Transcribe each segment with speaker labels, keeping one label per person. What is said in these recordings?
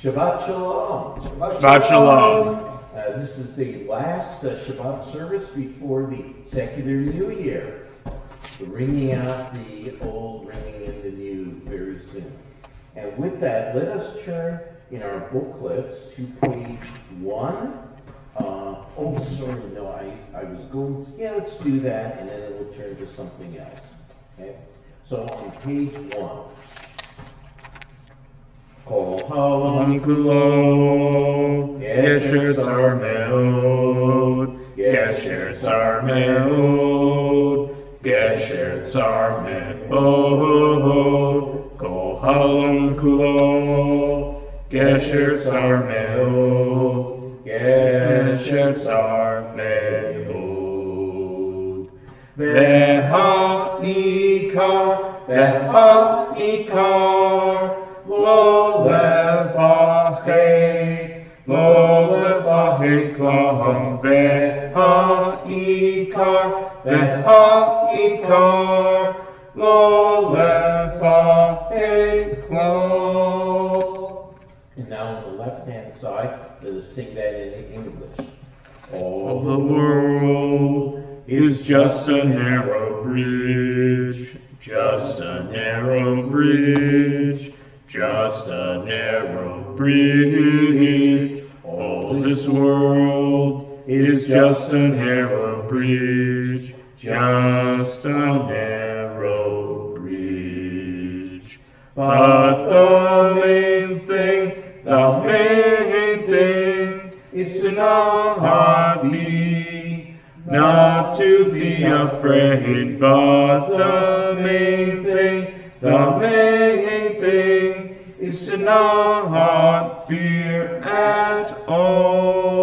Speaker 1: Shabbat Shalom.
Speaker 2: Shabbat Shalom.
Speaker 1: This is the last Shabbat service before the secular New Year. We're ringing out the old, ringing in the new very soon. And with that, let us turn in our booklets to page 1. I was going to, let's do that, and then it will turn to something else. Okay? So on page 1. Kol halam
Speaker 2: kulo, Yesher Tzar Meod, Yesher Tzar Meod, Yesher Tzar Meod, Kol halam kulo, Yesher Tzar Meod, Yesher Tzar Meod. Ve'ha'ikar, Lo levachek klam, ve'ha'ikar, lo levachek klam.
Speaker 1: And now on the left-hand side, let us sing that in English.
Speaker 2: All the world is just a narrow bridge, just a narrow bridge. Just a narrow bridge. All this world is just a narrow bridge. Just a narrow bridge. But the main thing is to not to be afraid. But the main thing is to not fear at all.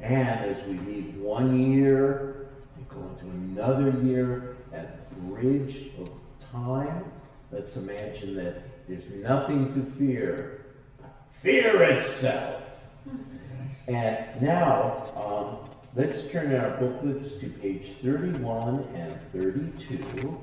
Speaker 1: And as we leave one year and go into another year, that bridge of time, let's imagine that there's nothing to fear but fear itself. And now, let's turn our booklets to page 31 and 32.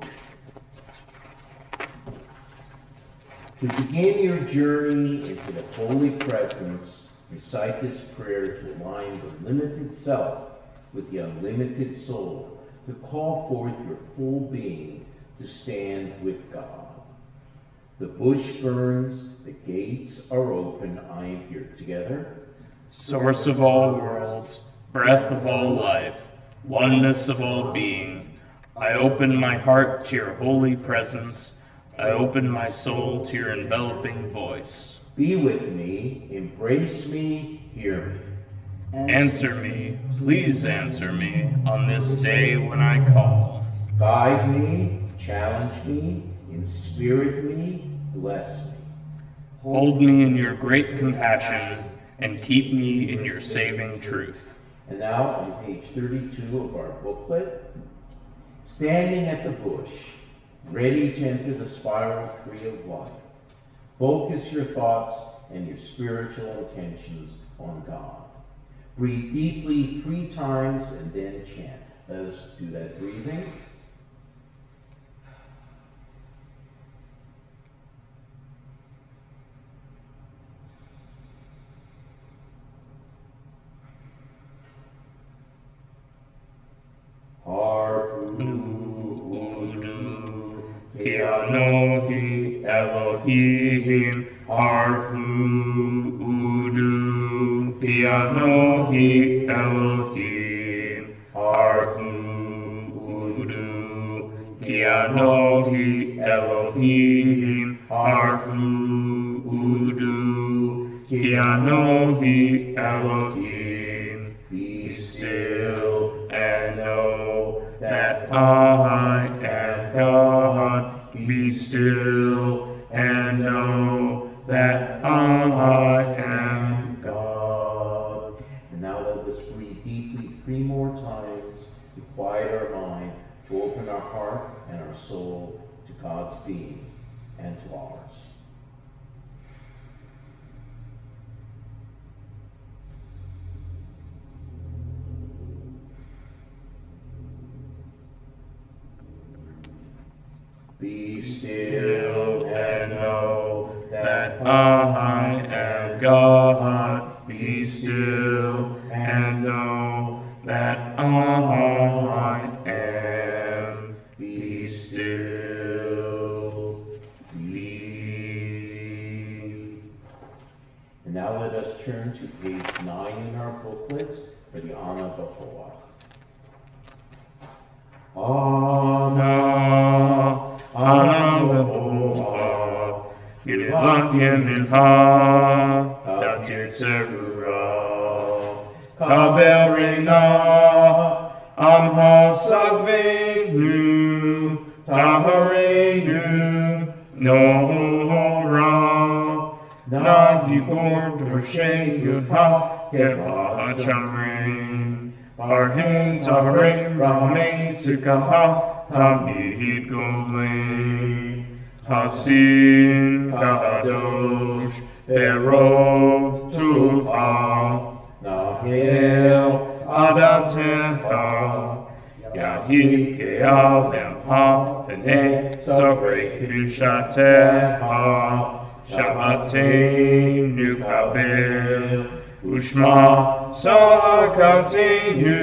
Speaker 1: To begin your journey into the holy presence, recite this prayer to align the limited self with the unlimited soul, to call forth your full being to stand with God. The bush burns, the gates are open, I am here. Together.
Speaker 2: Source of all worlds, breath of all life, oneness of all being, I open my heart to your holy presence. I open my soul to your enveloping voice.
Speaker 1: Be with me, embrace me, hear me.
Speaker 2: Answer me, please answer me, on this day when I call.
Speaker 1: Guide me, challenge me, inspirit me, bless me.
Speaker 2: Hold me in your great compassion, and keep me in your saving truth.
Speaker 1: And now on page 32 of our booklet, standing at the bush, ready to enter the spiral tree of life. Focus your thoughts and your spiritual intentions on God. Breathe deeply 3 times and then chant. Let us do that breathing.
Speaker 2: Ki Anohi Elohim Harfu Udu. Ki Anohi Elohim Harfu Udu. Ki Anohi Elohim Harfu Udu. Ki Anohi Elohim. Be still and know that I am God. Be still and know that I am God.
Speaker 1: And now let us breathe deeply 3 more times to quiet our mind, to open our heart and our soul to God's being and to ours.
Speaker 2: Be still and know that I I am God. Be still and know that I am. Be still. Be.
Speaker 1: And now let us turn to page 9 in our booklets for the Ana Behoah.
Speaker 2: Ana Behoah, Gilvakin Minha, Templce Kabel Reina, Amha Sagvenu, Taharenu, Nora, Nagibor Dorshe Yudha, Keva Chamrin, Arhin Taharin, Rahmain Sukaha, Tamid Gomlin, Hasin Kadosh, Berov Tuva, Nahel Adateha, Yahid Geal Lemha, Pene, Sobre Kedushateha, Shabbatein Nukabel, Ushma Sakatenu,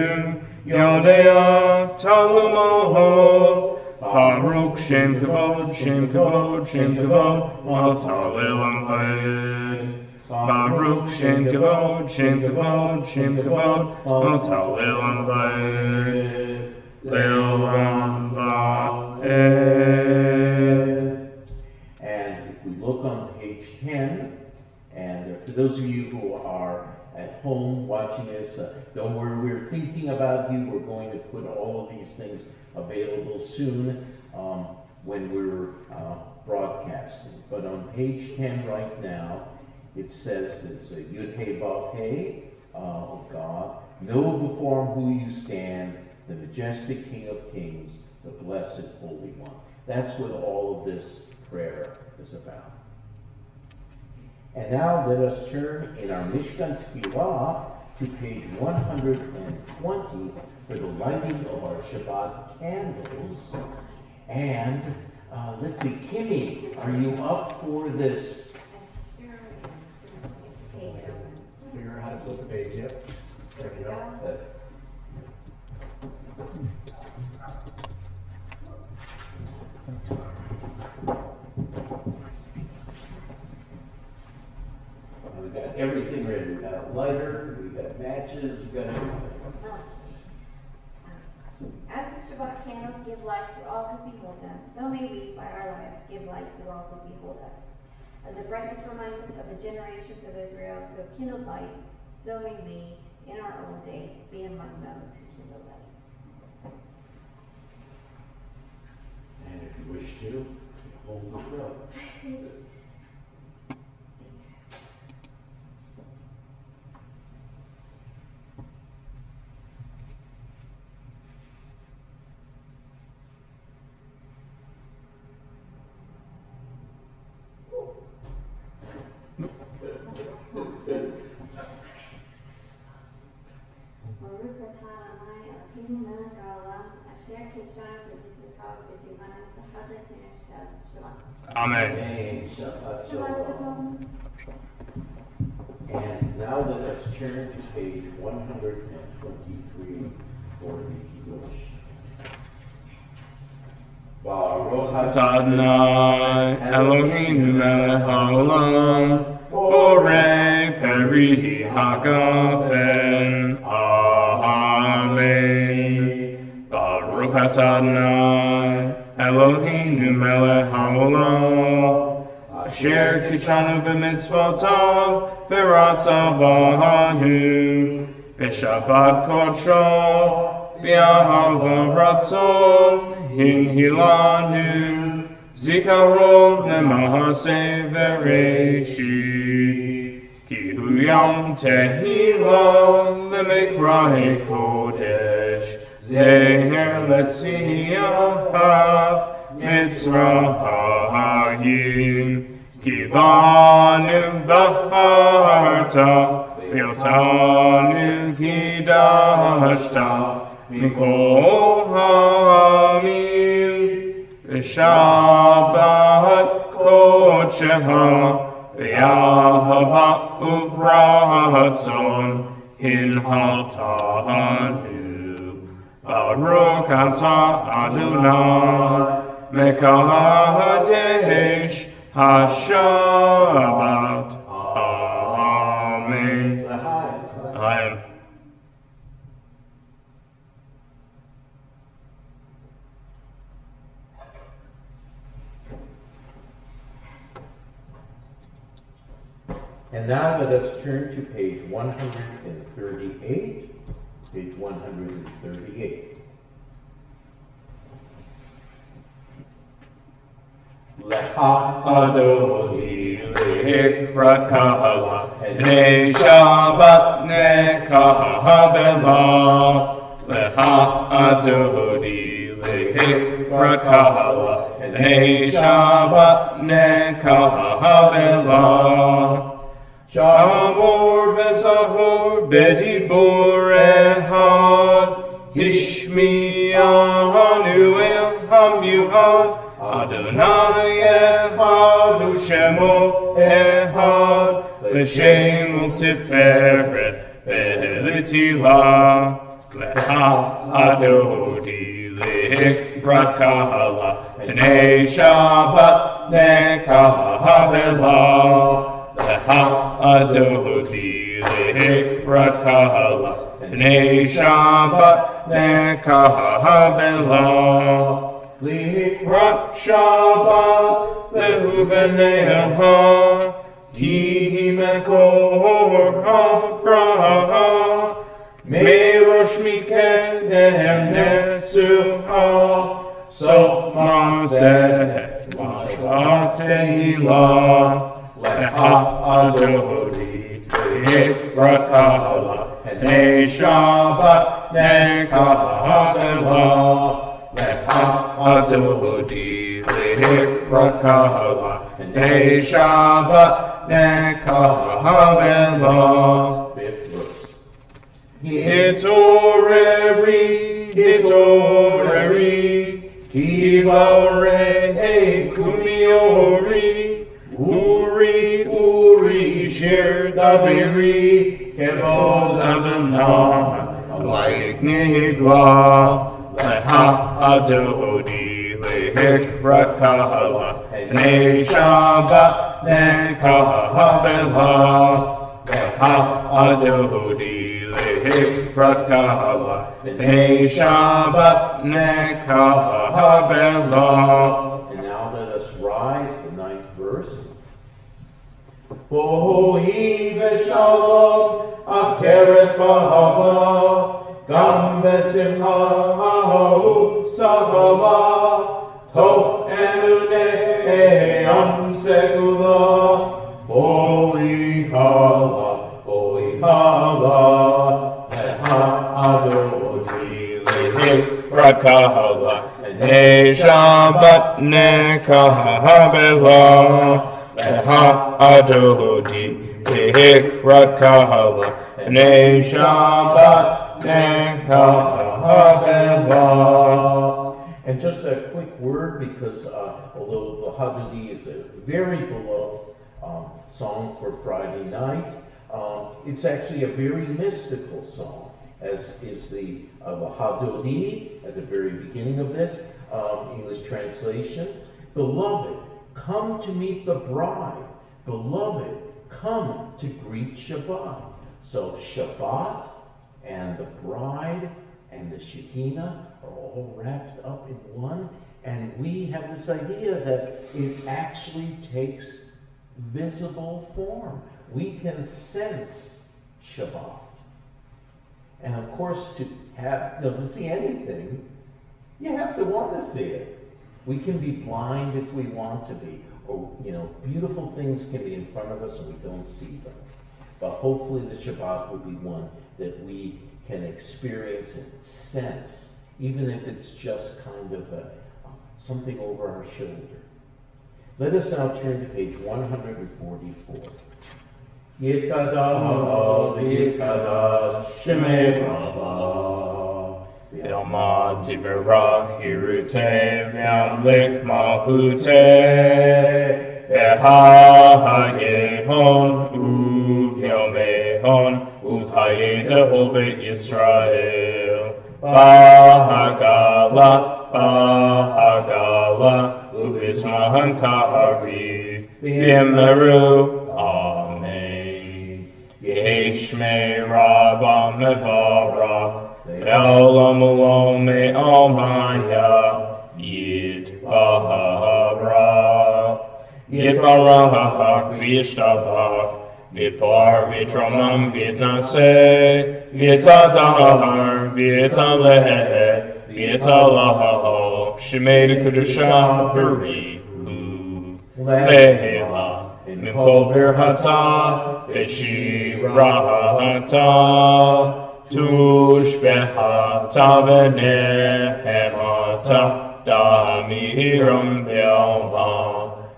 Speaker 2: Yodea Talumoho, Baruch Shem Kavod, Shem Kavod, Shem Kavod, Maltalelam Hayed. Baruch Shem Kavod, Shem Kavod, Shem Kavod, Maltalelam Hayed. Leolam Vaed.
Speaker 1: And if we look on page 10, and for those of you who are at home watching this, don't worry, we're thinking about you. We're going to put all of these things available soon when we're broadcasting. But on page 10 right now, it says it's a Yud He Vav He of God. Know before who you stand, the majestic King of Kings, the blessed Holy One. That's what all of this prayer is about. And now let us turn in our Mishkan Tefillah to page 120 for the lighting of our Shabbat candles. And let's see, Kimmy, are you up for this?
Speaker 3: Figure out how to flip the page, yep. There we go.
Speaker 1: We got everything ready. We got a lighter, we got matches, we got everything.
Speaker 4: As the Shabbat candles give light to all who behold them, so may we, by our lives, give light to all who behold us. As the brightness reminds us of the generations of Israel who have kindled light, so may we, in our old day, be among those who kindle light.
Speaker 1: And if you wish to, hold this up.
Speaker 2: Amen.
Speaker 1: Amen. Shabbat
Speaker 4: Shabbat
Speaker 1: shalom.
Speaker 4: shalom.
Speaker 1: And now let us turn to page 123 for the English. Baruch
Speaker 2: Adonai Eloheinu melech haolam, borei peri hagafen. Amen. Baruch Adonai Eloheinu melech haolam, asher kishanu b'mitzvotav v'ratzavanu b'shabbat kodsho v'ahava ratzon hinhilanu zikaron lemahaseh v'reshit ki hu yom tehillah lemekrahei kodesh zeher letziyah Mitzrayim ki banu b'harta v'yotanu kidashta mikol ha'amim v'shabbat kodsheha Ve'ahava uvratzon hin haltanu. Baruch atah Adonai mekadesh hashabat. Amen. Amen.
Speaker 1: And now let us turn to page 138. Page 138. Leha
Speaker 2: Adoni lehikrat kahala, ne Shabbat ne kahabela. Leha Adoni lehikrat kahala, ne Shabbat ne kahabela. Shamor v'zahor bedibor ehad, Hishmiyanu el hamyuhad, Adonai ehad u'shemo ehad, L'shem u'tiferet ve'letila. Leha Adoni lehikrat kahala, B'nei Shabbat nekahabela. Leha Adoni lehikrat kahala, B'nei Shabbat nekahabela. Lihikrat Shabbat lehu b'nei ahad, ki mekor habraha. Merosh mikedem nesuha, sof maseh mashvatehila. Leha Adoni lehikrat kahala, B'nei Shabbat nekahabela. Leha Adoni lehikrat kahala, B'nei Shabbat nekahabela.
Speaker 1: Fifth verse.
Speaker 2: Hitoreri, hitoreri, kivarei kumiori, uri, uri, shir dabiri, kevod Adonai, like nidla. Leha Adoni lehikrat kahala, B'nei Shabbat nekahabela. Leha Adoni lehikrat kahala, B'nei Shabbat nekahabela.
Speaker 1: And now let us rise, the ninth verse. Bohi v'shalom, akeret b'hava, gam v'simcha u'sahava, tov emuneh yom segula, bohi hala, bohi hala. Leha Adoni
Speaker 2: lehikrat kahala, B'nei Shabbat nekahabela. Leha Adoni lehikrat kahala, B'nei Shabbat nekahabela.
Speaker 1: And just a quick word, because although the Hadudi is a very beloved song for Friday night, it's actually a very mystical song, as is the Hadudi at the very beginning of this English translation. Beloved, come to meet the bride. Beloved, come to greet Shabbat. So Shabbat and the bride and the Shekinah are all wrapped up in one, and we have this idea that it actually takes visible form. We can sense Shabbat. And of course, to see anything, you have to want to see it. We can be blind if we want to be, or beautiful things can be in front of us and we don't see them. But hopefully the Shabbat will be one that we can experience and sense, even if it's just kind of something over our shoulder. Let us now turn to page 144. Yikada, Yikada, Shemei Rava.
Speaker 2: Yama Tivera Hirute Vyamlik Mahute Behayehon, Uvyomehon, Uvhaye Jehovah Israel. Bahagala, Bahagala, Uvismahan Kahari, Bimeru, Amen. Yeshme Rabba Mevara, Elam Ulome Almaya, Yit Bahara, Yit Barahak Vishtabak, Vipar Vitramam Vitnase, Vitadahar, Vitalehe, Vitalaho, Shemeda Kudusha Barihu, Lehela, Mikol Birhata, Beshirahata, Tushbehata Benehemata, Damiram Belva,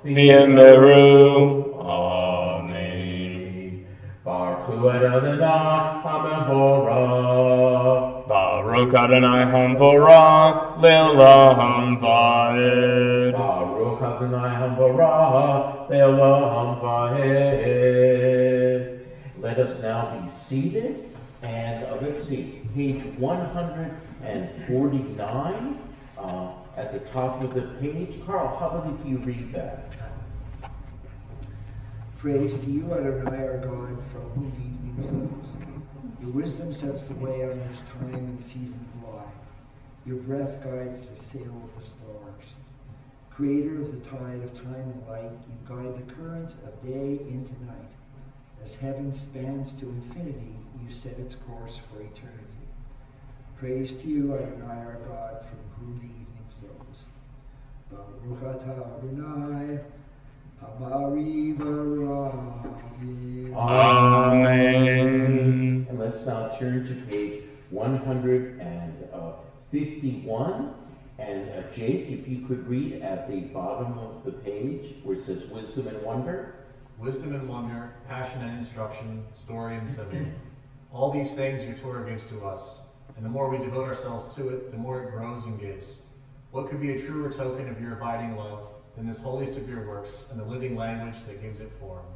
Speaker 2: Niemeru, Amen.
Speaker 1: Baruch Adonai HaMevorach.
Speaker 2: Baruch Adonai Hamvorach, Le'olam Vaed.
Speaker 1: Baruch Adonai HaMevorach, Le'olam Vaed. Let us now be seated, and let's see, page 149, at the top of the page. Carl, how about if you read that?
Speaker 5: Praise to you, Adonai, our God, from whom the evening flows. Your wisdom sets the way on which time and seasons lie. Your breath guides the sail of the stars. Creator of the tide of time and light, you guide the current of day into night. As heaven spans to infinity, you set its course for eternity. Praise to you, Adonai, our God, from whom the evening flows. Baruch atah Adonai, Hamari v'Rabim.
Speaker 2: Amen.
Speaker 1: And let's now turn to page 151. And Jake, if you could read at the bottom of the page where it says wisdom and wonder.
Speaker 3: Wisdom and wonder, passion and instruction, story and symbol. All these things your Torah gives to us, and the more we devote ourselves to it, the more it grows and gives. What could be a truer token of your abiding love than this holiest of your works and the living language that gives it form?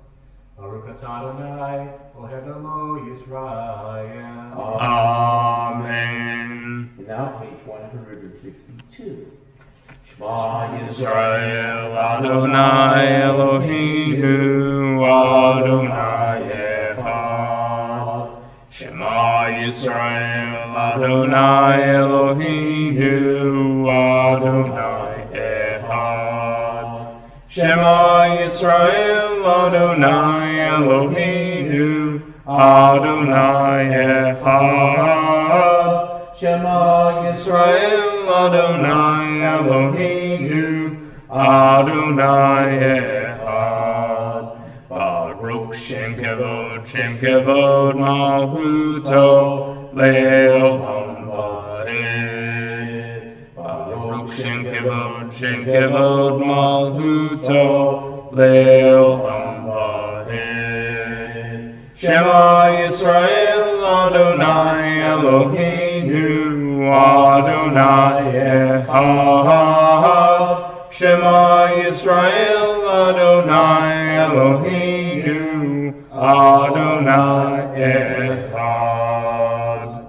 Speaker 3: Baruch atah Adonai, Ohev Elo Yisrael.
Speaker 2: Amen.
Speaker 1: And now page 152. Shema
Speaker 2: Yisrael Adonai Eloheinu Adonai Echad. Shema Yisrael Adonai Eloheinu Adonai Echad. Shema Yisrael Adonai Eloheinu Adonai Echad. Shema Yisrael Adonai Eloheinu Adonai Echad. Baruch Shem Kevod Malchuto Le'olam Vaed. Baruch Shem Kevod Malchuto Le'olam Vaed. Shema Yisrael Adonai Eloheinu Adonai Echad. Shema Yisrael Adonai Eloheinu Adonai Echad.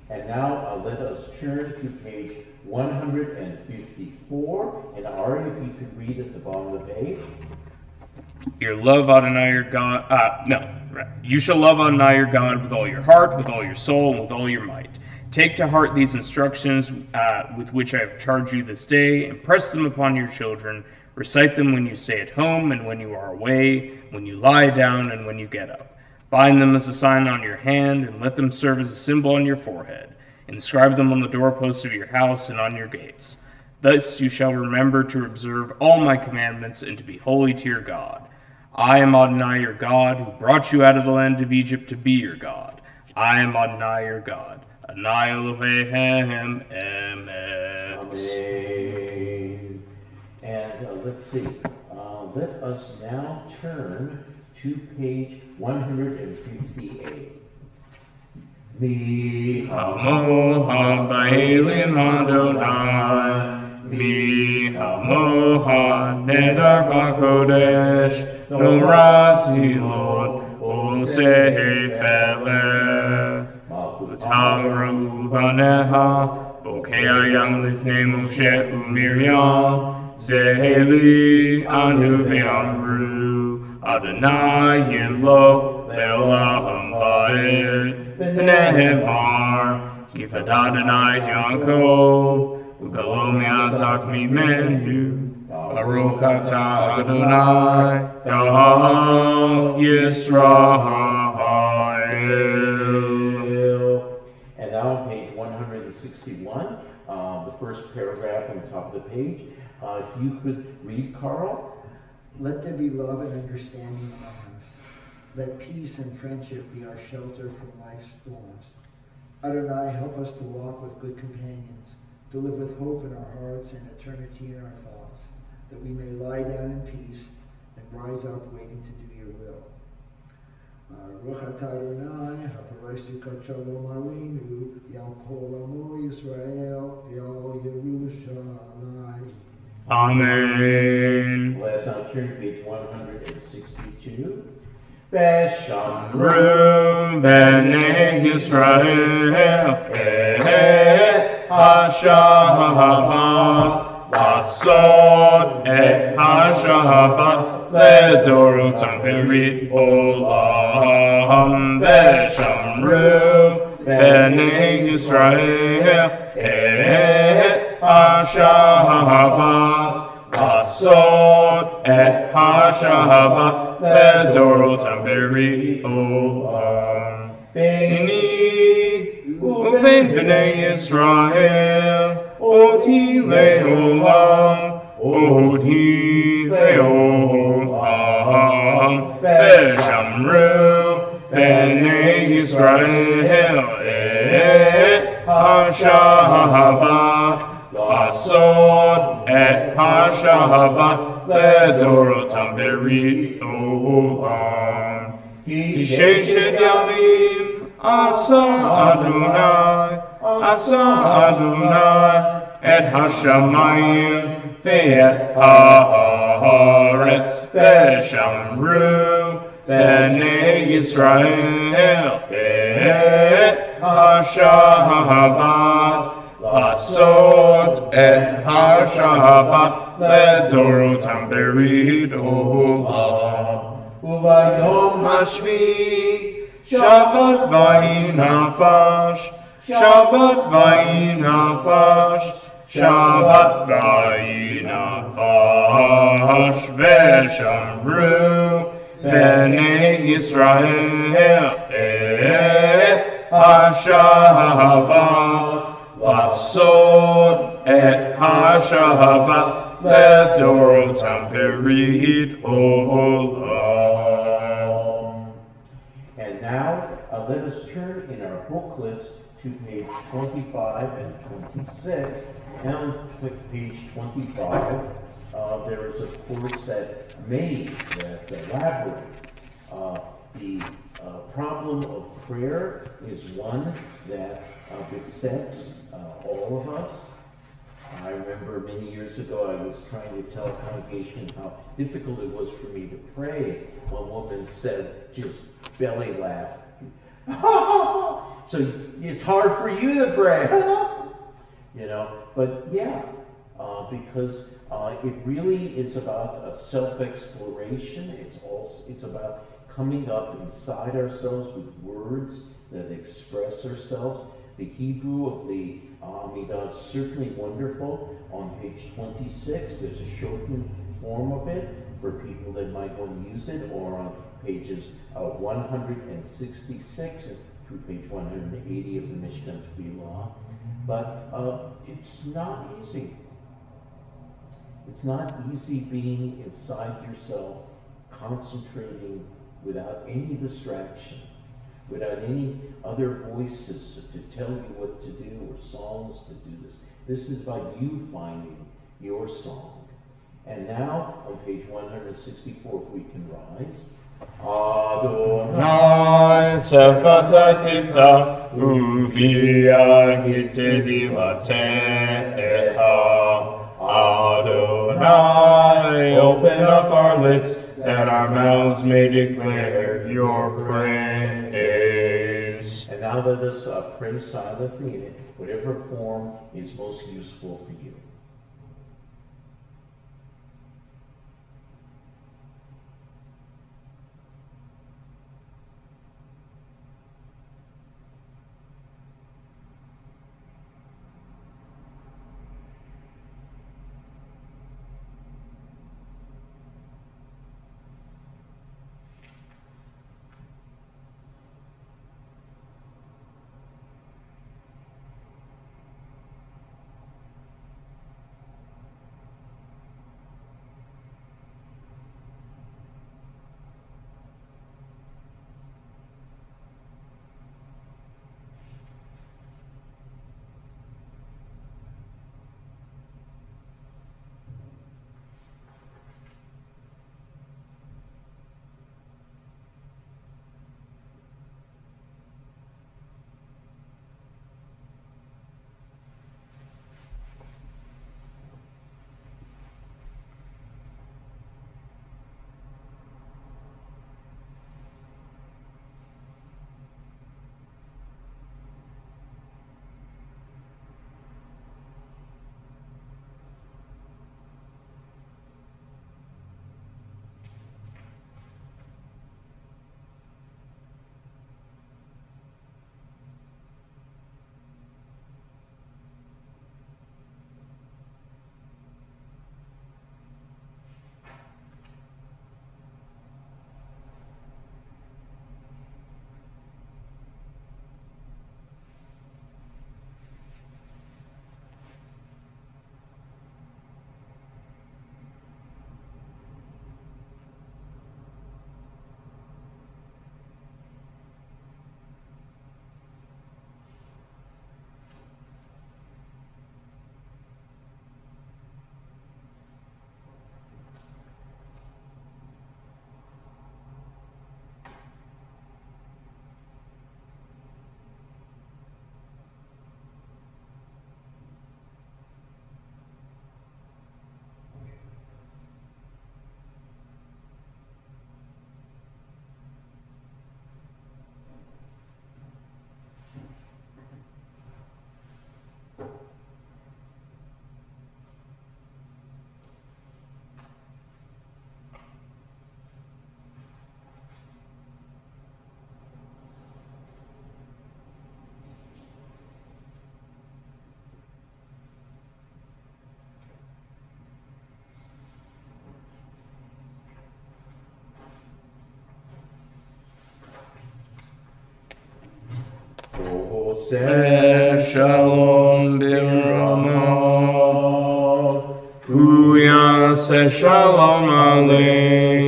Speaker 1: And now let us turn to page 154. And Ari, if you could read at the bottom of the page.
Speaker 2: Your love Adonai your God, You shall love Adonai your God with all your heart, with all your soul, and with all your might. Take to heart these instructions with which I have charged you this day, and press them upon your children. Recite them when you stay at home and when you are away, when you lie down and when you get up. Bind them as a sign on your hand, and let them serve as a symbol on your forehead. Inscribe them on the doorposts of your house and on your gates. Thus you shall remember to observe all my commandments and to be holy to your God. I am Adonai your God, who brought you out of the land of Egypt to be your God. I am Adonai your God. Adonai Elohehem Emet.
Speaker 1: Amen. And let's see. Let us now turn to page 158. Mi
Speaker 2: Hamoha Ba'elim Adonai, Mi kamoha nedar bakodesh nomrati lord ose fele Tamaru vaneha bokea yam lifne Moshe umiriam zeheli anu ve'amru Adonai yilo le'olam va'ed b'nehem har kifad Adonai Yaakov ugalom yazak mimenu Baruch atah Adonai Yah Yisrael.
Speaker 1: And now on page 161, the first paragraph on the top of the page. If you could read, Carl.
Speaker 5: Let there be love and understanding among us. Let peace and friendship be our shelter from life's storms. Adonai, help us to walk with good companions, to live with hope in our hearts and eternity in our thoughts, that we may lie down in peace and rise up waiting to do your will. Baruch atah Adonai, haparaisu kachalom aleinu, yal kol amo Yisrael, yal Yerushalayim.
Speaker 2: Amen.
Speaker 1: Let's now turn to page 162.
Speaker 2: Shamru b'nei Yisrael et hashahaba lasod et hashahaba ledorotam berit olam Shamru b'nei Yisrael et hashahaba Lasod et hashahaba ledorotam berit olam Beni uven b'nei Yisrael oti leolam oti leolam Veshamru b'nei Yisrael et hashahaba Lasod et hashahaba ledorotam berit olam Hisheshet yamim asa Adonai et hashamayim ve'et haaretz Veshamru b'nei Yisrael et hashahaba Lasod et hashahaba ledorotam berit olam Uvayom hashvi Shabbat vayinafash Shabbat vayinafash Shabbat vayinafash Veshamru b'nei Yisrael et hashahaba Lasod et hashahaba ledorotam berit olam.
Speaker 1: And now let us turn in our booklets to page 25 and 26. Now on page 25, there is of course that maze, that labyrinth. The problem of prayer is one that besets all of us. I remember many years ago I was trying to tell a congregation how difficult it was for me to pray. One woman said, just belly laugh. So it's hard for you to pray. But yeah, because it really is about a self-exploration. It's about coming up inside ourselves with words that express ourselves. The Hebrew of the Amidah is certainly wonderful. On page 26, there's a shortened form of it for people that might want to use it, or on pages 166 through page 180 of the Mishnah Tefillah. But it's not easy. It's not easy being inside yourself, concentrating without any distraction, without any other voices to tell you what to do or songs to do this. This is about you finding your song. And now on page 164, if we can rise.
Speaker 2: Adonai sefata tifta uvia giteli lateha Adonai, open up our lips, that our mouths may declare your praise.
Speaker 1: And now let us pray silently in whatever form is most useful for you.
Speaker 2: Shalom B'Ramah, Huya se Shalom Aleinu,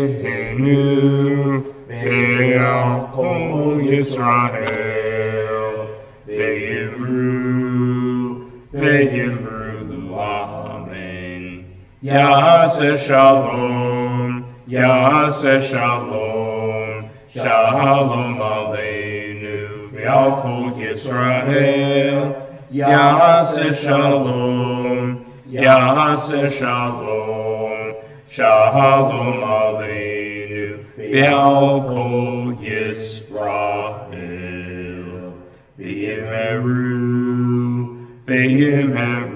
Speaker 2: Ve'al Kol Yisrael, Ve'yimru, Amen. Ya'aseh Shalom, Ya'aseh Shalom, Shalom Aleinu, Ve'al Kol Yisrael, Ya'aseh Shalom, Ya'aseh Shalom, Shalom Aleinu, Ve'al Kol Yisrael, Ve'yimeru, Amen.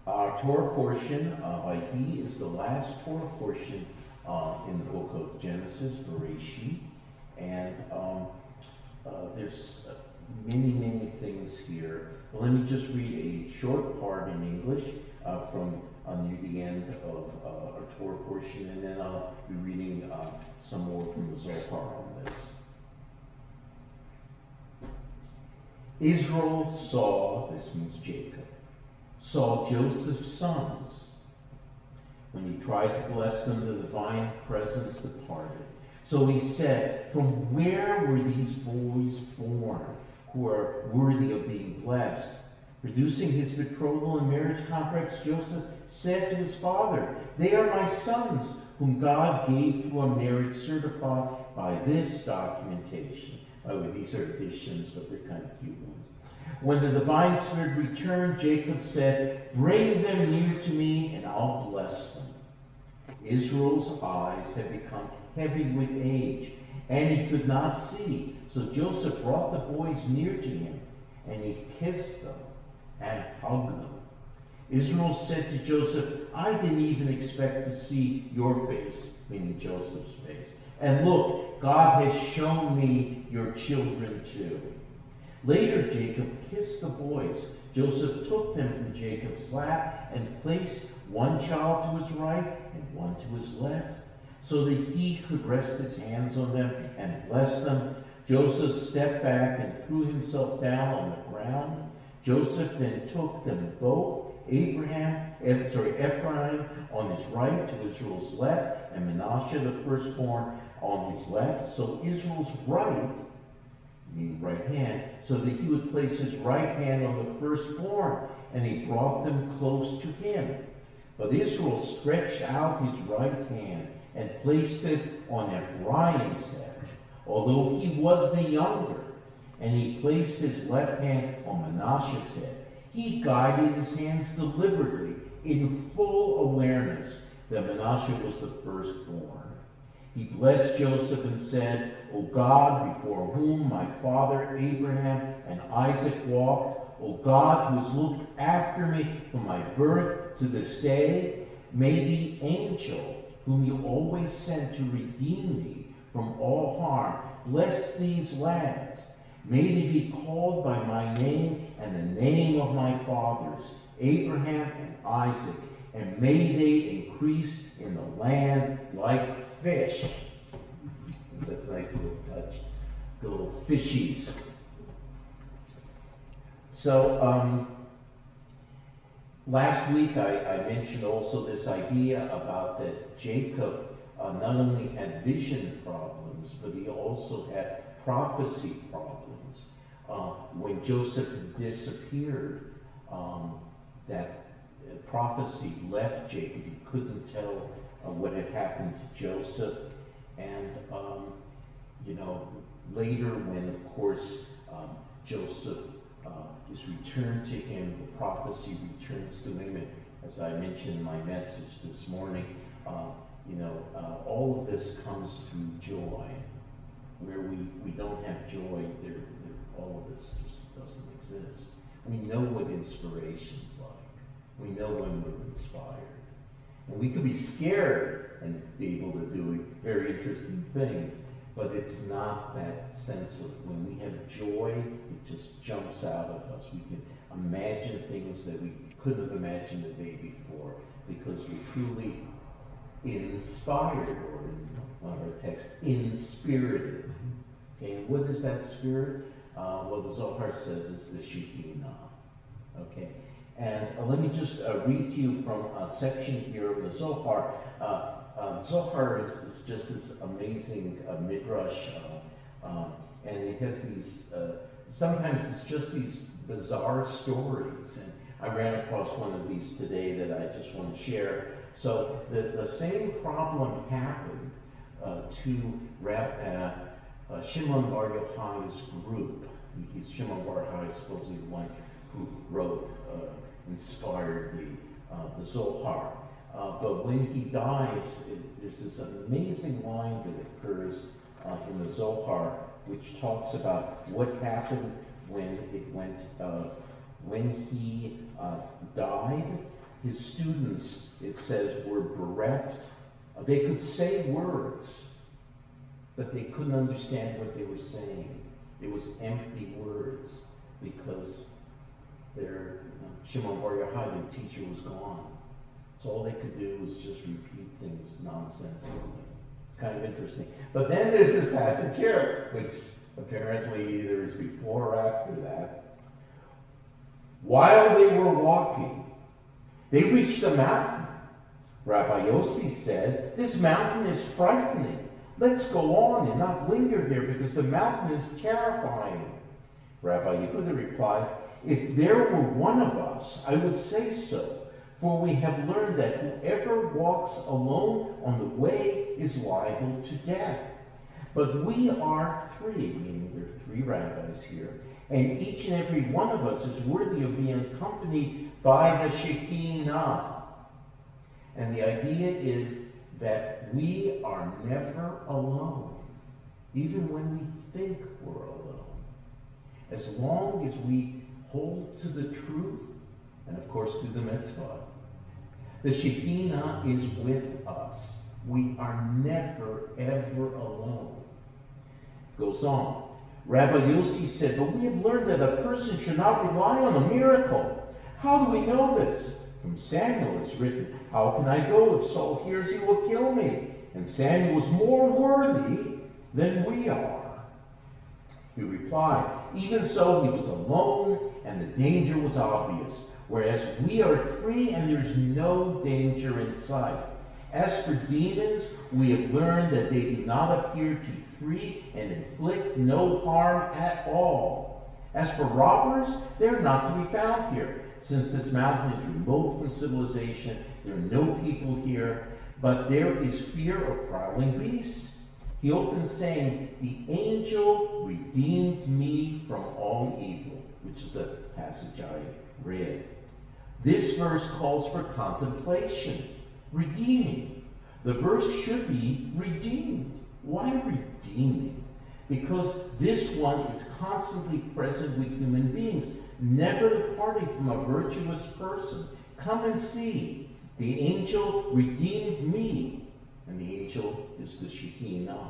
Speaker 1: Our Torah portion, Vayhi, is the last Torah portion in the book of Genesis, Bereshit, and there's many things here. But let me just read a short part in English from near the end of our Torah portion, and then I'll be reading some more from the Zohar on this. Israel saw, this means Jacob, saw Joseph's sons. When he tried to bless them, the divine presence departed. So he said, from where were these boys born who are worthy of being blessed? Producing his betrothal and marriage contracts, Joseph said to his father, they are my sons, whom God gave to a marriage certified by this documentation. By the way, these are additions, but they're kind of cute ones. When the divine spirit returned, Jacob said, "Bring them near to me, and I'll bless them." Israel's eyes had become heavy with age, and he could not see. So Joseph brought the boys near to him, and he kissed them and hugged them. Israel said to Joseph, "I didn't even expect to see your face," meaning Joseph's face. "And look, God has shown me your children too." Later, Jacob kissed the boys. Joseph took them from Jacob's lap and placed one child to his right and one to his left, so that he could rest his hands on them and bless them. Joseph stepped back and threw himself down on the ground. Joseph then took them both, Ephraim on his right to Israel's left, and Manasseh the firstborn on his left. So Israel's right, meaning right hand, so that he would place his right hand on the firstborn, and he brought them close to him. But Israel stretched out his right hand and placed it on Ephraim's head, although he was the younger, and he placed his left hand on Manasseh's head. He guided his hands deliberately, in full awareness that Manasseh was the firstborn. He blessed Joseph and said, "O God, before whom my father Abraham and Isaac walked, O God, who has looked after me from my birth to this day, may the angel whom you always sent to redeem me from all harm bless these lads. May they be called by my name and the name of my fathers, Abraham and Isaac, and may they increase in the land like fish." That's a nice little touch. The little fishies. So, last week I mentioned also this idea about that Jacob not only had vision problems, but he also had prophecy problems. When Joseph disappeared, that prophecy left Jacob. He couldn't tell what had happened to Joseph. And, later when, of course, Joseph is returned to him, the prophecy returns to him. And as I mentioned in my message this morning, all of this comes through joy. Where we don't have joy, all of this just doesn't exist. We know what inspiration's like. We know when we're inspired. And we could be scared and be able to do very interesting things, but it's not that sense of when we have joy, it just jumps out of us. We can imagine things that we couldn't have imagined the day before because we're truly inspired, or in one of our texts, inspirited. Okay, and what is that spirit? Well, the Zohar says it's the Shekinah. Okay, and let me just read to you from a section here of the Zohar. Zohar is just this amazing midrash, and it has these, sometimes it's just these bizarre stories. And I ran across one of these today that I just want to share. So the same problem happened to Shimon Bar Yochai's group. Shimon Bar Yochai is supposedly the one who wrote, inspired the Zohar. But when he dies, there's this amazing line that occurs in the Zohar, which talks about what happened when he died. His students, it says, were bereft. They could say words, but they couldn't understand what they were saying. It was empty words because Shimon Bar Yochai, the teacher, was gone. So all they could do was just repeat things nonsensically. It's kind of interesting. But then there's this passage here, which apparently either is before or after that. While they were walking, they reached a mountain. Rabbi Yossi said, "This mountain is frightening. Let's go on and not linger here because the mountain is terrifying." Rabbi Yehuda replied, "If there were one of us, I would say so. For we have learned that whoever walks alone on the way is liable to death. But we are three," meaning there are three rabbis here, And each and every one of us is worthy of being accompanied by the Shekinah. And the idea is that we are never alone, even when we think we're alone. As long as we hold to the truth, and of course do the mitzvah, the Shekinah is with us. We are never, ever alone. Goes on. Rabbi Yossi said, but we have learned that a person should not rely on a miracle. How do we know this? From Samuel it's written, how can I go? If Saul hears, he will kill me. And Samuel was more worthy than we are. He replied, even so he was alone and the danger was obvious, whereas we are free and there's no danger in sight. As for demons, we have learned that they do not appear to free and inflict no harm at all. As for robbers, they are not to be found here. Since this mountain is remote from civilization, there are no people here, but there is fear of prowling beasts. He opens saying, the angel redeemed me from all evil, which is the passage I read. This verse calls for contemplation, redeeming. The verse should be redeemed. Why redeeming? Because this one is constantly present with human beings, never departing from a virtuous person. Come and see. The angel redeemed me, and the angel is the Shekinah.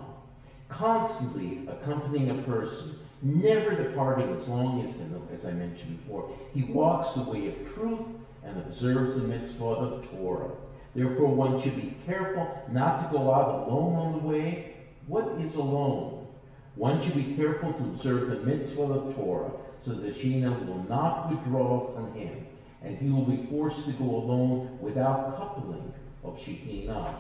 Speaker 1: Constantly accompanying a person, never departing as long as I mentioned before, he walks the way of truth and observes the mitzvah of Torah. Therefore, one should be careful not to go out alone on the way. What is alone? One should be careful to observe the mitzvah of Torah, so that the Shekinah will not withdraw from him, and he will be forced to go alone without coupling of Shekinah.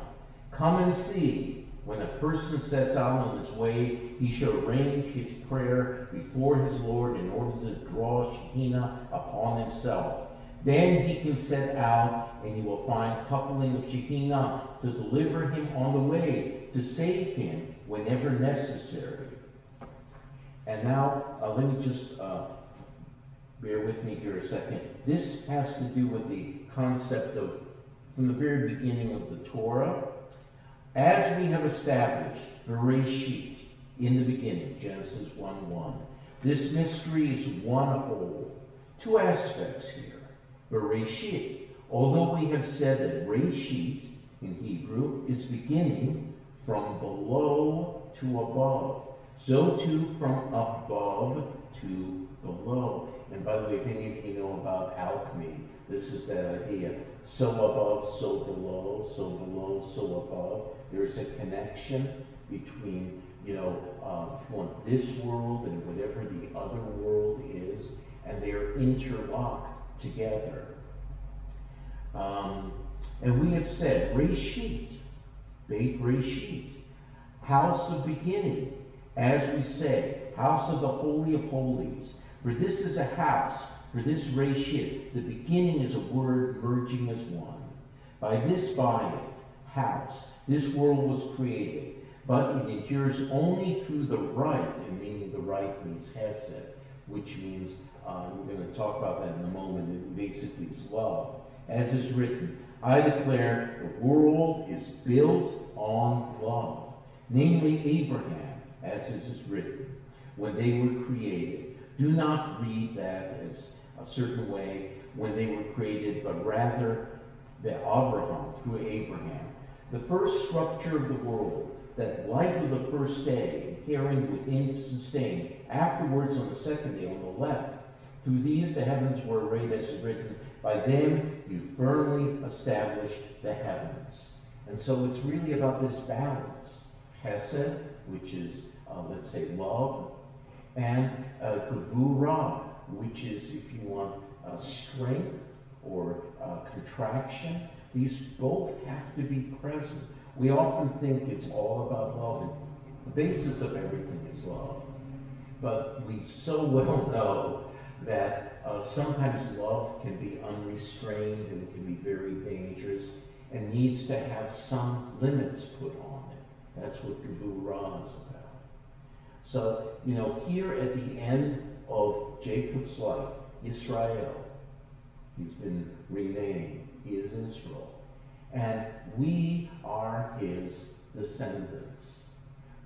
Speaker 1: Come and see. When a person sets out on his way, he shall arrange his prayer before his Lord in order to draw Shekinah upon himself. Then he can set out, and he will find coupling of Shekinah to deliver him on the way, to save him whenever necessary. And now, let me just bear with me here a second. This has to do with the concept of, from the very beginning of the Torah, as we have established, Bereshit, in the beginning, Genesis 1:1. This mystery is one whole. Two aspects here. Bereshit, although we have said that Reshit in Hebrew is beginning from below to above, so too from above to below. And by the way, if any of you know about alchemy, this is that idea. So above, so below, so below, so above. There's a connection between, if you want this world and whatever the other world is, and they are interlocked together. And we have said, Reshit, Beit Reshit, house of beginning, as we say, house of the Holy of Holies. For this is a house, for this Reshit, the beginning is a word merging as one. By this bayit, house, this world was created, but it endures only through the right, and meaning the right means hesed, which means, we're going to talk about that in a moment, it basically is love. As is written, I declare the world is built on love, namely Abraham, as is written, when they were created. Do not read that as a certain way, when they were created, but rather the Avraham, through Abraham. The first structure of the world, that light of the first day, inhering within to sustain, afterwards on the second day on the left. Through these the heavens were arrayed, as is written, by them you firmly established the heavens. And so it's really about this balance. Hesed, which is, let's say, love, and gevurah, which is, if you want, strength or contraction. These both have to be present. We often think it's all about love, and the basis of everything is love. But we so well know that sometimes love can be unrestrained and can be very dangerous and needs to have some limits put on it. That's what gevurah is about. So, here at the end of Jacob's life, Israel. He's been renamed. He is Israel. And we are his descendants.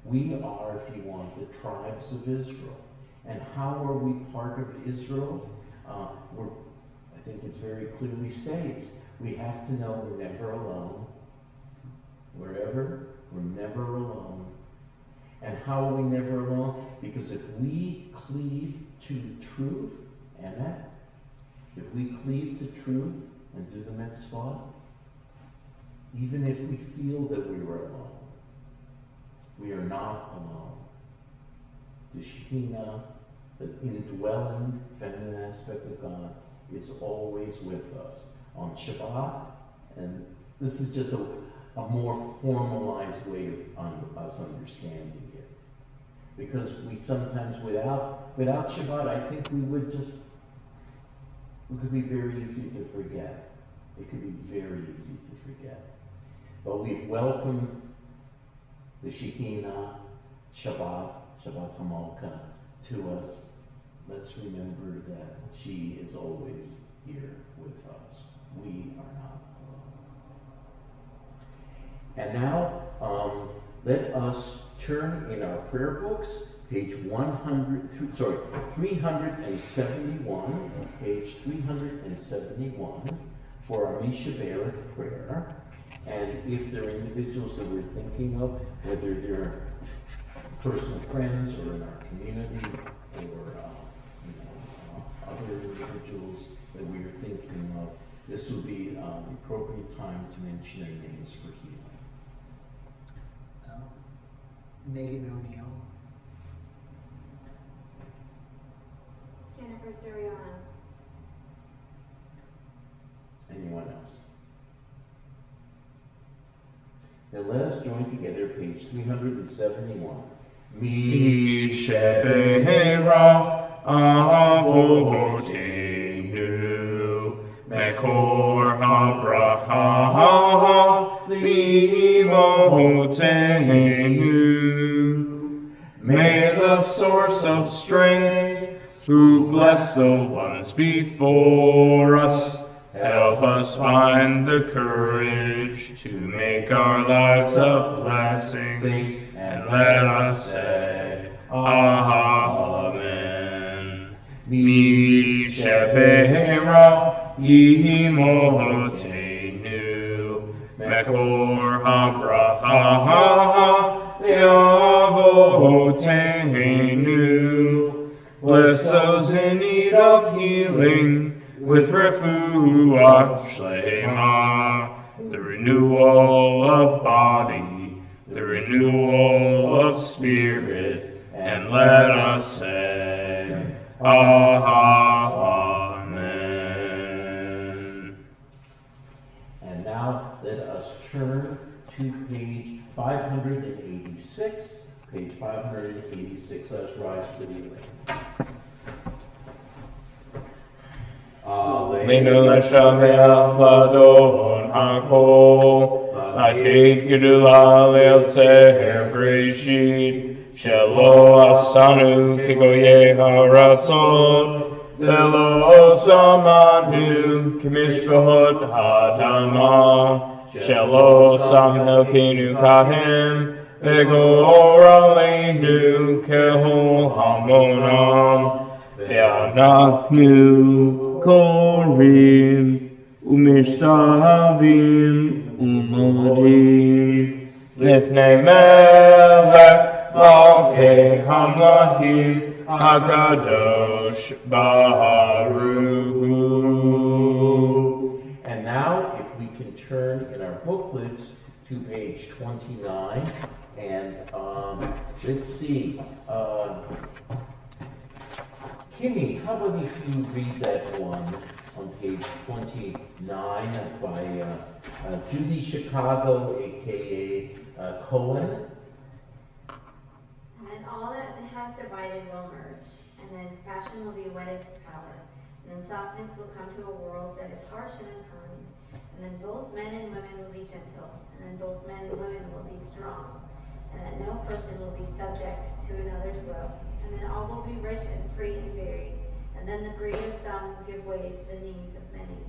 Speaker 1: We are, if you want, the tribes of Israel. And how are we part of Israel? I think it very clearly states, we have to know we're never alone. Wherever, we're never alone. And how are we never alone? Because if we cleave to truth, Amen, if we cleave to truth and do the mitzvah, even if we feel that we were alone, we are not alone. The Shekhinah, the indwelling feminine aspect of God, is always with us. On Shabbat, and this is just a more formalized way of us understanding it. Because we sometimes, without Shabbat, I think it could be very easy to forget. It could be very easy to forget. But we've welcomed the Shekhinah, Shabbat Hamalka, to us. Let's remember that she is always here with us. We are not alone. And now, let us turn in our prayer books, page 371, page 371, for our Misha B'Aret prayer. And if there are individuals that we're thinking of, whether they're personal friends or in our community, or other individuals that we are thinking of, this will be the appropriate time to mention their names for healing.
Speaker 5: Megan O'Neill.
Speaker 4: Jennifer Siriano.
Speaker 1: Anyone else? Then let us join together, page 371.
Speaker 2: Mi Shebera Avotenu Mekor HaBracha Livotenu. May the source of strength, who bless the ones before us, help us find the courage to make our lives a blessing, and let us say, Amen. Mi Shebera Yimotenu Mekor HaBracha Yavotenu. Bless those in need of healing with refuah shlema, the renewal of body, the renewal of spirit, and let us say, Amen.
Speaker 1: And now let us turn to page 586. Page 586, let us rise for the healing.
Speaker 2: Linu Lashameach Ladon Hakol Lakeit Gedula Leotzer Breshit Shelo Asanu Kigoye Haratzon Velo Samanu Kimishpahot Hadama Shelo Samhelkinu Kahem Vegor Aleinu Kehol Hamonam Ve'anachnu Korim Umishtabim Umodim Lifnei Melech Malkei Hamlachim Hakadosh Baruch Hu.
Speaker 1: And now, if we can turn in our booklets to page 29, and let's see. Kimmy, how about if you read that one on page 29 by Judy Chicago, aka Cohen?
Speaker 4: And then all that has divided will merge, and then passion will be wedded to power, and then softness will come to a world that is harsh and unkind, and then both men and women will be gentle, and then both men and women will be strong, and that no person will be subject to another's will, and then all will be rich and free and varied. And then the greed of some will give way to the needs of many.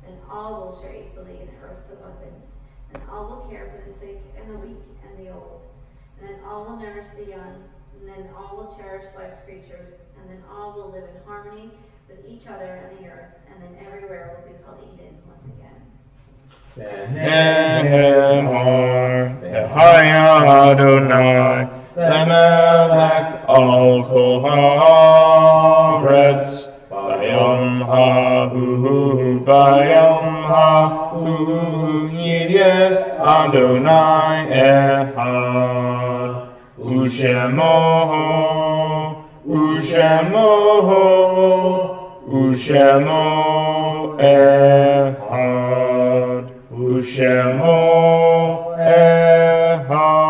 Speaker 4: Then all will share equally in the earth's abundance. And all will care for the sick and the weak and the old. And then all will nourish the young. And then all will cherish life's creatures. And then all will live in harmony with each other on the earth. And then everywhere will be called Eden once again.
Speaker 2: Adonai, Lemelech al kol haaretz, Bayom ha'hu, Bayom ha'hu, Yireh Adonai echad, U'shemo, U'shemo, U'shemo echad, U'shemo echad.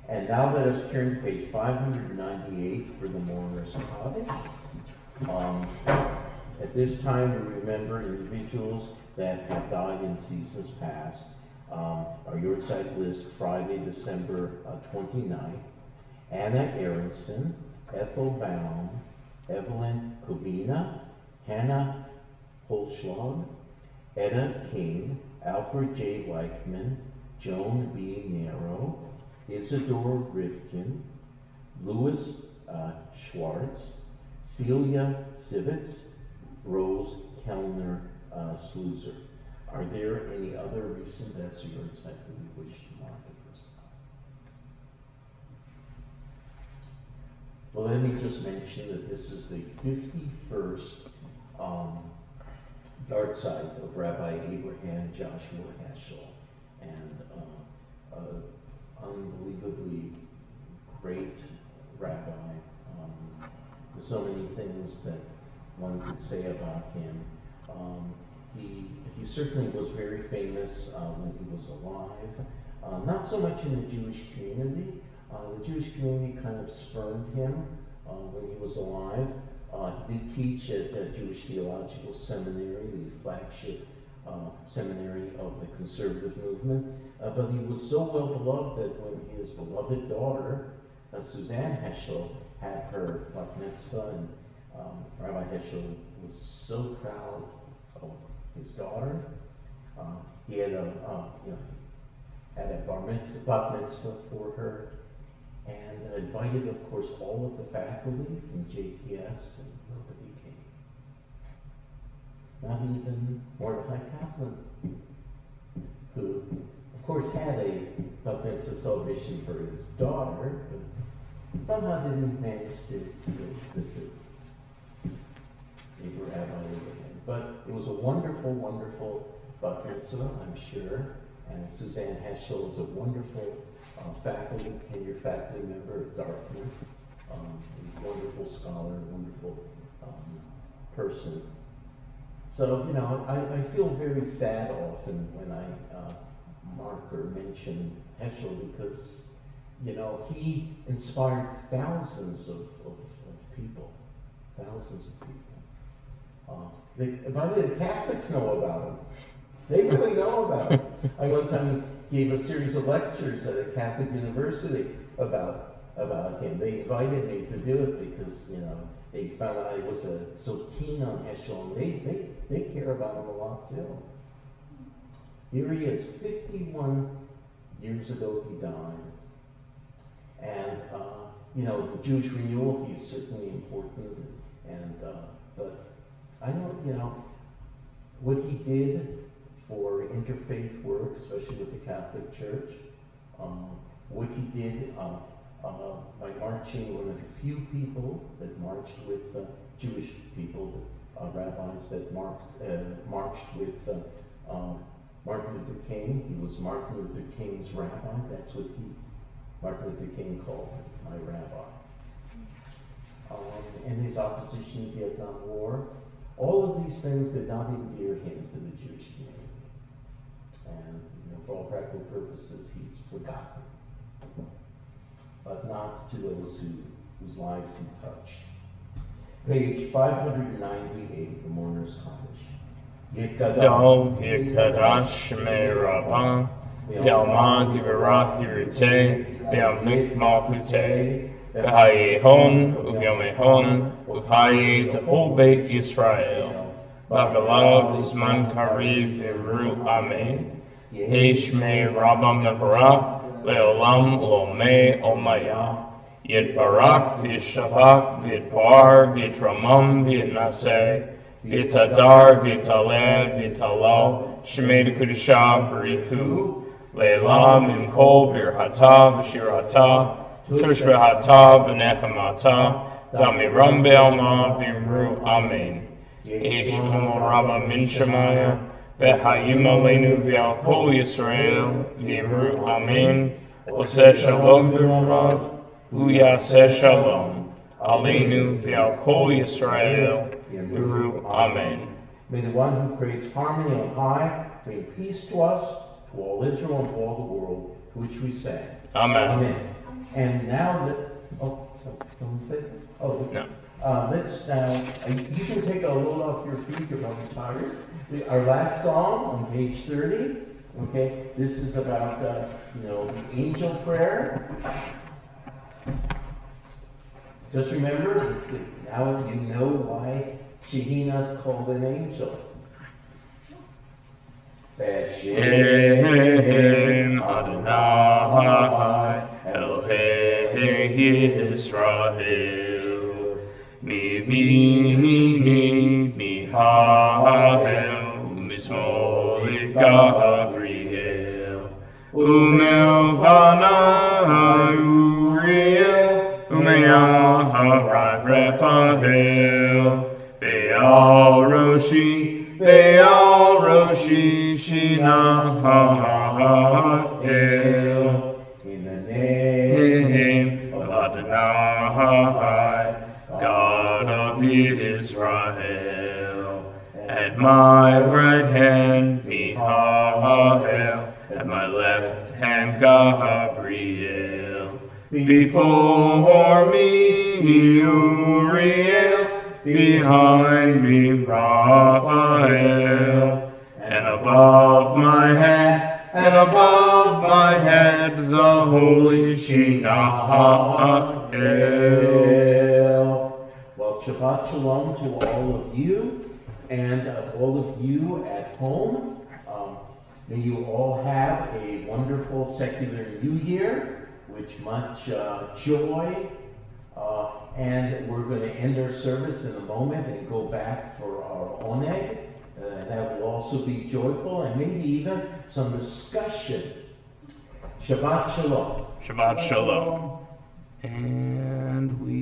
Speaker 1: And now let us turn to page 598 for the mourner's cottage. At this time, we remember individuals that have died in seasons past. Our yahrzeit list, Friday, December 29th. Anna Aronson, Ethel Baum, Evelyn Kovina, Hannah Holschlag, Etta King, Alfred J. Weichman, Joan B. Narrow, Isidore Rifkin, Louis Schwartz, Celia Sivitz, Rose Kellner Sluicer. Are there any other recent deaths or yahrzeit that we wish to mark at this time? Well, let me just mention that this is the 51st yahrzeit of Rabbi Abraham Joshua Heschel, and unbelievably great rabbi. There's so many things that one could say about him. He certainly was very famous when he was alive. Not so much in the Jewish community. The Jewish community kind of spurned him when he was alive. He did teach at Jewish Theological Seminary, the flagship seminary of the conservative movement. But he was so well beloved that when his beloved daughter, Suzanne Heschel, had her bat mitzvah, and Rabbi Heschel was so proud of his daughter. He had had a bat mitzvah for her, and invited, of course, all of the faculty from JTS, and nobody came. Not even Mordecai Kaplan, who, of course, had a bat mitzvah celebration for his daughter, but somehow didn't manage to visit Rabbi Abraham. But it was a wonderful, wonderful bat mitzvah, I'm sure. And Suzanne Heschel is a wonderful faculty, tenured faculty member at Dartmouth. A wonderful scholar, wonderful person. So, I feel very sad often when I mark or mention Heschel, because he inspired thousands of people. Thousands of people. By the way, the Catholics know about him. They really know about him. I one time gave a series of lectures at a Catholic university about him. They invited me to do it because, they found out I was so keen on Heschel, and they care about him a lot too. Here he is, 51 years ago he died. And, the Jewish renewal, he's certainly important. And, but I know, what he did for interfaith work, especially with the Catholic Church, what he did by marching, one of the few people that marched with Jewish people, rabbis that marched with Martin Luther King. He was Martin Luther King's rabbi. That's what Martin Luther King called him, my rabbi. And his opposition to the Vietnam War, all of these things did not endear him to the Jewish community. And for all practical purposes, he's forgotten. But not to those whose lives he touched. Page 598, the mourner's cottage.
Speaker 2: Yom Yikadash Merabah, Yalma Divarach Yirite, Yamlik Malkute, V'hayehon, uvyomehon, u'haye t'hol beit Yisrael. V'agalav isman kariv v'ru amen. Yesh me rabam nevara, le'olam lomei omaya. Yitbarak v'shavak v'itbar v'itramam v'itnaseh. V'itadar v'italev v'italal. Shemei kudusha b'rihu. Le'la mimkol birhata v'shirata. Tush v'hata v'nechemata. Damiram be'alma v'imru amen. Yesh rabam min shemaya. V'hayim aleinu v'al kol Yisrael v'imru amen. Oseh shalom b'romav. Uyaseh shalom, aleinu v'al kol Yisrael, Uru, amen.
Speaker 1: May the one who creates harmony on high bring peace to us, to all Israel, and to all the world, to which we say.
Speaker 2: Amen.
Speaker 1: And now someone says, oh,
Speaker 2: No.
Speaker 1: Let's now, you can take a load off your feet if I'm tired. Our last song on page 30, okay, this is about, the angel prayer. Just remember, now you know why Shehina's called an angel.
Speaker 2: Hashem Adonai Elohei Yisrael Mi Ha'el Mizmor Gavriel Umelvana Uriel Umeyaharai Raphael Be'al Roshi Shina Ha'el
Speaker 1: In the name
Speaker 2: of Adonai, God of Israel. At my right hand, Mihael, at my left hand, Gabriel. Before me, Uriel, behind me, Raphael, and above my head, the holy Shina.
Speaker 1: Well, Shabbat Shalom to all of you, and all of you at home. May you all have a wonderful secular New Year, with much joy. And we're going to end our service in a moment and go back for our oneg. That will also be joyful, and maybe even some discussion. Shabbat Shalom.
Speaker 2: Shabbat Shalom. And we